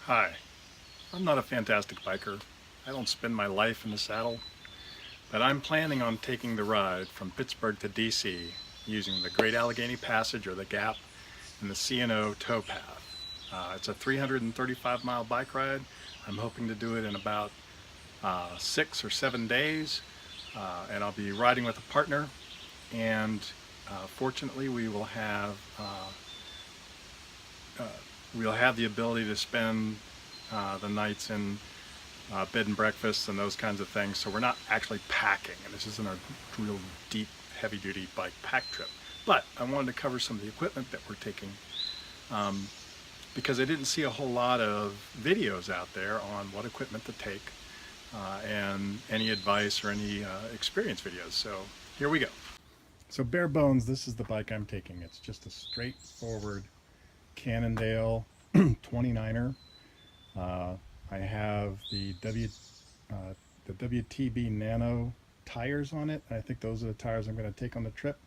Hi, I'm not a fantastic biker. I don't spend my life in the saddle, but I'm planning on taking the ride from Pittsburgh to DC using the Great Allegheny Passage or the G.A.P and the C&O towpath. It's a 335-mile bike ride. I'm hoping to do it in about 6 or 7 days, and I'll be riding with a partner, and fortunately we'll have the ability to spend the nights in bed and breakfasts and those kinds of things. So we're not actually packing, and this isn't a real deep, heavy-duty bike pack trip. But I wanted to cover some of the equipment that we're taking because I didn't see a whole lot of videos out there on what equipment to take and any advice or any experience videos. So here we go. So bare bones, this is the bike I'm taking. It's just a straightforward Cannondale 29er. I have the WTB Nano tires on it. I think those are the tires I'm going to take on the trip.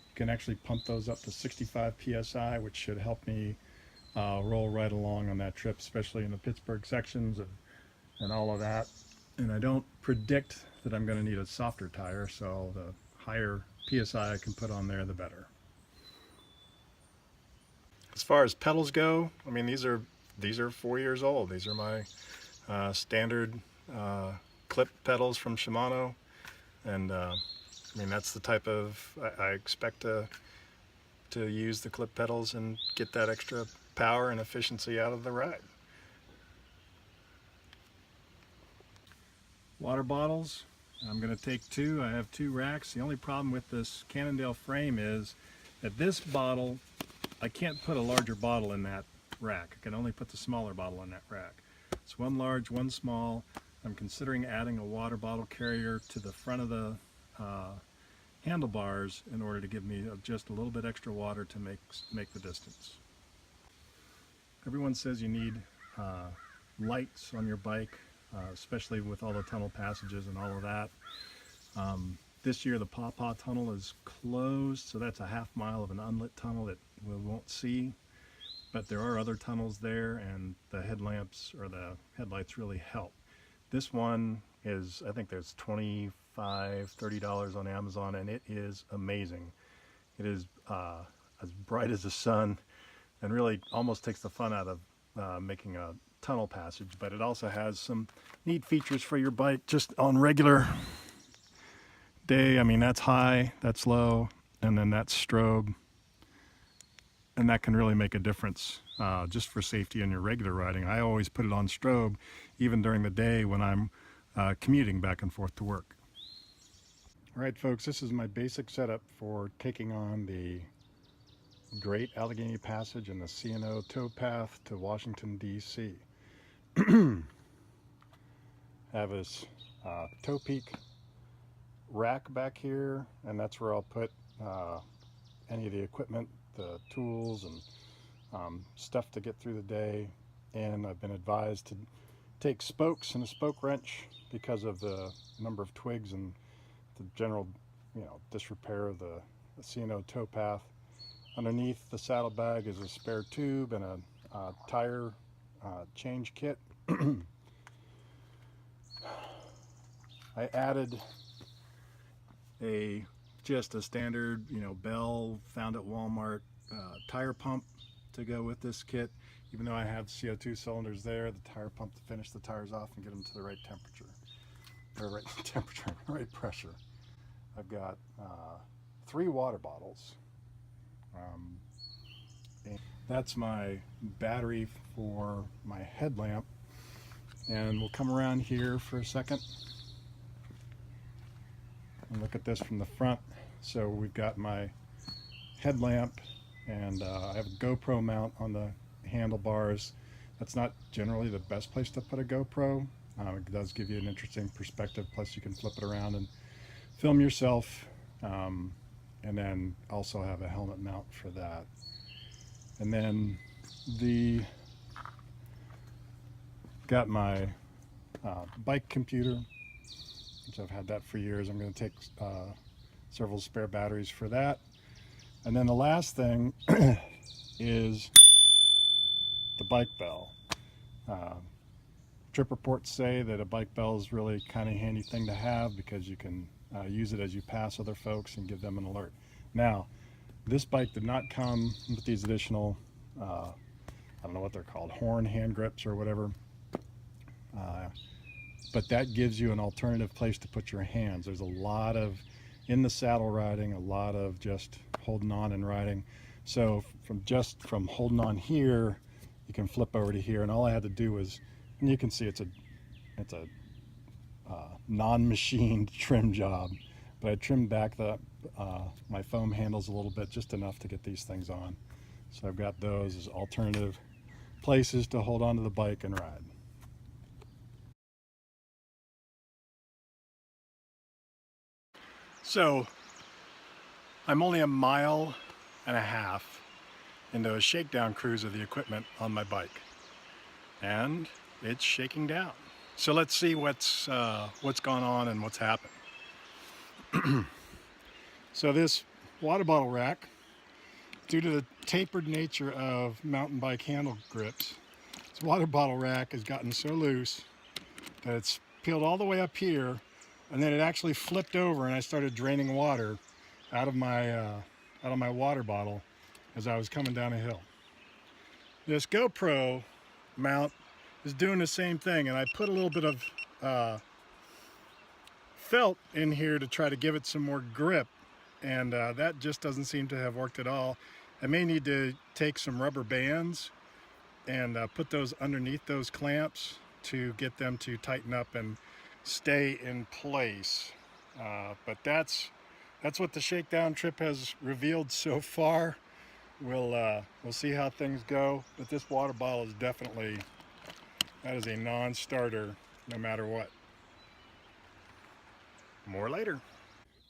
You can actually pump those up to 65 psi, which should help me roll right along on that trip, especially in the Pittsburgh sections and all of that. And I don't predict that I'm going to need a softer tire, so the higher psi I can put on there, the better. As far as pedals go, I mean, these are 4 years old. These are my standard clip pedals from Shimano, and I mean, that's the type of I expect to use the clip pedals and get that extra power and efficiency out of the ride. Water bottles, I'm going to take 2. I have 2 racks. The only problem with this Cannondale frame is that this bottle, I can't put a larger bottle in that rack. I can only put the smaller bottle in that rack. It's 1 large, 1 small. I'm considering adding a water bottle carrier to the front of the handlebars in order to give me just a little bit extra water to make the distance. Everyone says you need lights on your bike, especially with all the tunnel passages and all of that. This year the Paw Paw Tunnel is closed, so that's a ½ mile of an unlit tunnel that we won't see. But there are other tunnels there, and the headlamps or the headlights really help. This one is, I think there's $25, $30 on Amazon, and it is amazing. It is as bright as the sun and really almost takes the fun out of making a tunnel passage, but it also has some neat features for your bike just on regular day. I mean, that's high, that's low, and then that's strobe. And that can really make a difference just for safety in your regular riding. I always put it on strobe even during the day when I'm commuting back and forth to work. All right, folks, this is my basic setup for taking on the Great Allegheny Passage and the C&O towpath to Washington, D.C. Have this toe peak rack back here, and that's where I'll put any of the equipment, the tools and stuff to get through the day. And I've been advised to take spokes and a spoke wrench because of the number of twigs and the general, disrepair of the C&O towpath. Underneath the saddlebag is a spare tube and a tire change kit. I added just a standard, Bell found at Walmart tire pump to go with this kit. Even though I have CO2 cylinders there, the tire pump to finish the tires off and get them to the right temperature, right pressure. I've got 3 water bottles. And that's my battery for my headlamp. And we'll come around here for a second and look at this from the front. So we've got my headlamp, and I have a GoPro mount on the handlebars. That's not generally the best place to put a GoPro. It does give you an interesting perspective, plus you can flip it around and film yourself, and then also have a helmet mount for that. And then got my bike computer, which I've had that for years. I'm going to take several spare batteries for that. And then the last thing is the bike bell. Trip reports say that a bike bell is really kind of a handy thing to have because you can use it as you pass other folks and give them an alert. Now, this bike did not come with these additional, I don't know what they're called, horn hand grips or whatever. But that gives you an alternative place to put your hands. There's a lot of, in the saddle riding, a lot of just holding on and riding. So from holding on here, you can flip over to here, and all I had to do was, and you can see it's a non-machined trim job, but I trimmed back my foam handles a little bit, just enough to get these things on. So I've got those as alternative places to hold on to the bike and ride. So I'm only 1.5 miles into a shakedown cruise of the equipment on my bike, and it's shaking down. So let's see what's gone on and what's happened. So this water bottle rack, due to the tapered nature of mountain bike handle grips, this water bottle rack has gotten so loose that it's peeled all the way up here, and then it actually flipped over and I started draining water out of my water bottle as I was coming down a hill. This GoPro mount is doing the same thing, and I put a little bit of felt in here to try to give it some more grip, and that just doesn't seem to have worked at all. I may need to take some rubber bands and put those underneath those clamps to get them to tighten up and stay in place. But that's what the shakedown trip has revealed so far. We'll see how things go, but this water bottle is definitely, that is a non-starter no matter what. More later.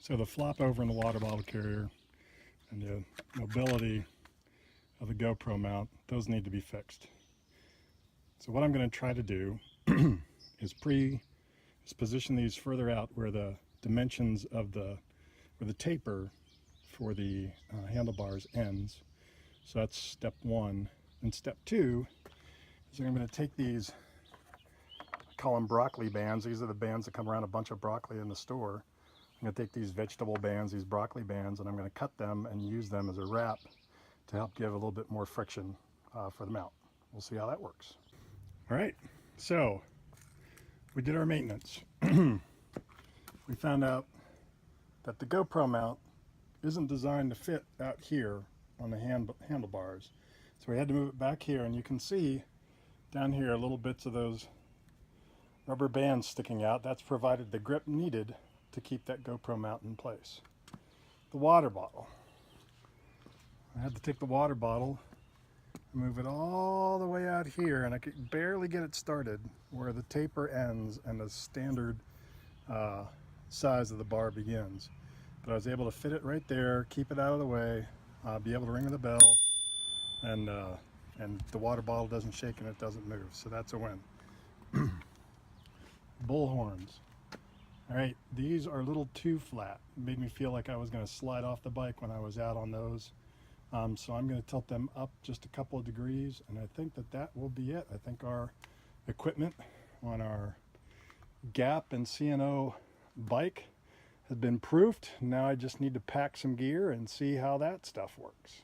So the flop over in the water bottle carrier and the mobility of the GoPro mount, those need to be fixed. So what I'm going to try to do is position these further out where the dimensions of the taper for the handlebars ends. So that's step one. And step two is I'm going to take these, I call them broccoli bands. These are the bands that come around a bunch of broccoli in the store. I'm going to take these vegetable bands, these broccoli bands, and I'm going to cut them and use them as a wrap to help give a little bit more friction for the mount. We'll see how that works. All right, so we did our maintenance. We found out that the GoPro mount isn't designed to fit out here on the handlebars. So we had to move it back here, and you can see down here little bits of those rubber bands sticking out. That's provided the grip needed to keep that GoPro mount in place. The water bottle. I had to take the water bottle and move it all the way out here, and I could barely get it started where the taper ends and the standard size of the bar begins. But I was able to fit it right there, keep it out of the way, be able to ring the bell, and the water bottle doesn't shake and it doesn't move, so that's a win. Bull horns. All right, these are a little too flat. It made me feel like I was going to slide off the bike when I was out on those. So I'm going to tilt them up just a couple of degrees, and I think that will be it. I think our equipment on our G.A.P and C&O bike has been proofed. Now I just need to pack some gear and see how that stuff works.